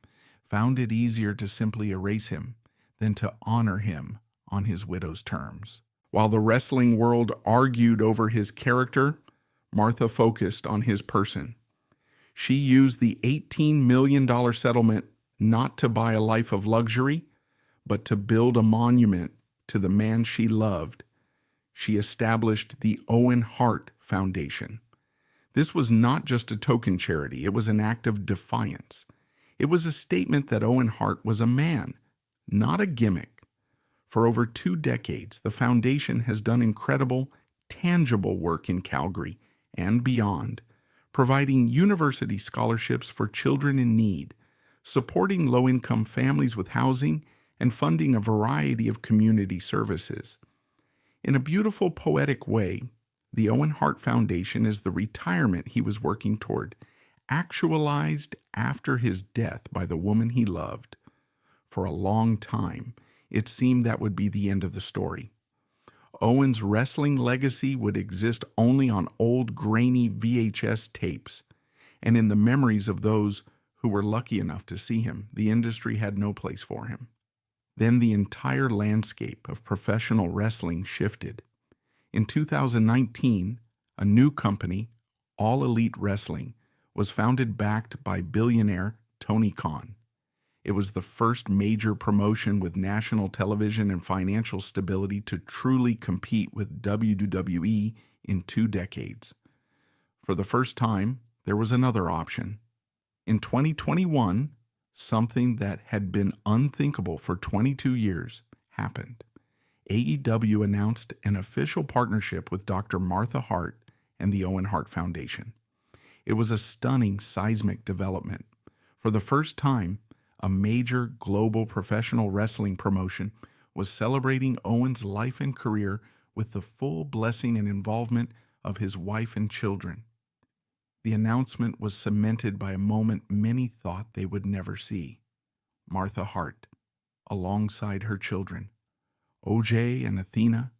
found it easier to simply erase him than to honor him on his widow's terms. While the wrestling world argued over his character, Martha focused on his person. She used the $18 million settlement not to buy a life of luxury, but to build a monument to the man she loved. She established the Owen Hart Foundation. This was not just a token charity, it was an act of defiance. It was a statement that Owen Hart was a man, not a gimmick. For over 2 decades, the foundation has done incredible, tangible work in Calgary and beyond, providing university scholarships for children in need, supporting low-income families with housing, and funding a variety of community services. In a beautiful, poetic way, the Owen Hart Foundation is the retirement he was working toward, actualized after his death by the woman he loved. For a long time, it seemed that would be the end of the story. Owen's wrestling legacy would exist only on old, grainy VHS tapes, and in the memories of those who were lucky enough to see him. The industry had no place for him. Then the entire landscape of professional wrestling shifted. In 2019, a new company, All Elite Wrestling, was founded, backed by billionaire Tony Khan. It was the first major promotion with national television and financial stability to truly compete with WWE in 2 decades. For the first time, There was another option. In 2021, something that had been unthinkable for 22 years happened. AEW announced an official partnership with Dr. Martha Hart and the Owen Hart Foundation. It was a stunning seismic development. For the first time, a major global professional wrestling promotion was celebrating Owen's life and career with the full blessing and involvement of his wife and children. The announcement was cemented by a moment many thought they would never see. Martha Hart, alongside her children, OJ and Athena,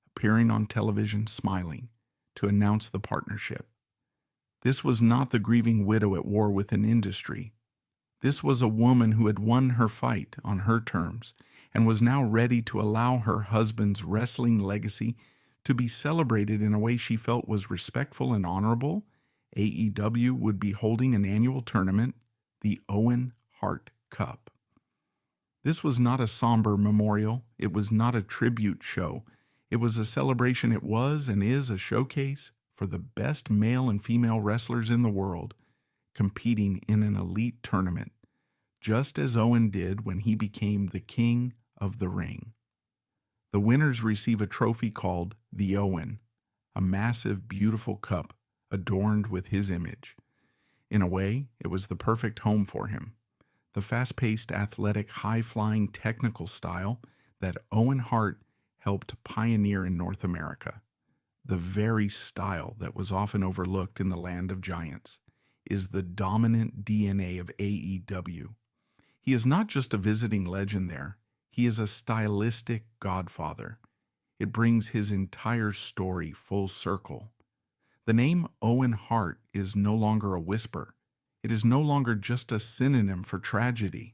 appearing on television smiling to announce the partnership. This was not the grieving widow at war with an industry. This was a woman who had won her fight on her terms and was now ready to allow her husband's wrestling legacy to be celebrated in a way she felt was respectful and honorable. AEW would be holding an annual tournament, the Owen Hart Cup. This was not a somber memorial. It was not a tribute show. It was a celebration. It was and is a showcase for the best male and female wrestlers in the world competing in an elite tournament, just as Owen did when he became the King of the Ring. The winners receive a trophy called the Owen, a massive, beautiful cup adorned with his image. In a way, it was the perfect home for him. The fast-paced, athletic, high-flying, technical style that Owen Hart helped pioneer in North America. The very style that was often overlooked in the land of giants is the dominant DNA of AEW. He is not just a visiting legend there. He is a stylistic godfather. It brings his entire story full circle. The name Owen Hart is no longer a whisper. It is no longer just a synonym for tragedy.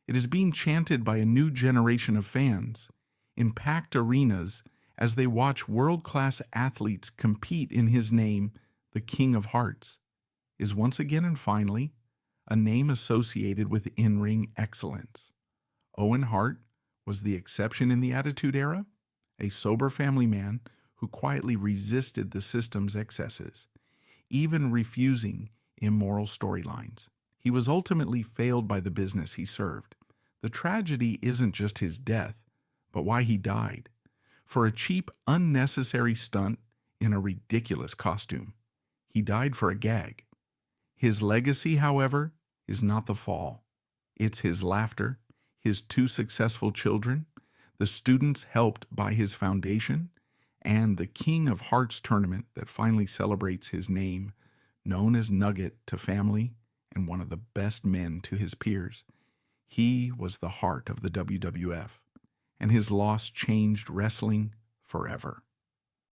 It is being chanted by a new generation of fans in packed arenas as they watch world-class athletes compete in his name. The King of Harts is once again and finally a name associated with in-ring excellence. Owen Hart was the exception in the Attitude Era, a sober family man who quietly resisted the system's excesses, even refusing immoral storylines. He was ultimately failed by the business he served. The tragedy isn't just his death, but why he died. For a cheap, unnecessary stunt in a ridiculous costume. He died for a gag. His legacy, however, is not the fall. It's his laughter, his 2 successful children, the students helped by his foundation, and the King of Harts tournament that finally celebrates his name, known as Nugget to family and one of the best men to his peers. He was the heart of the WWF, and his loss changed wrestling forever.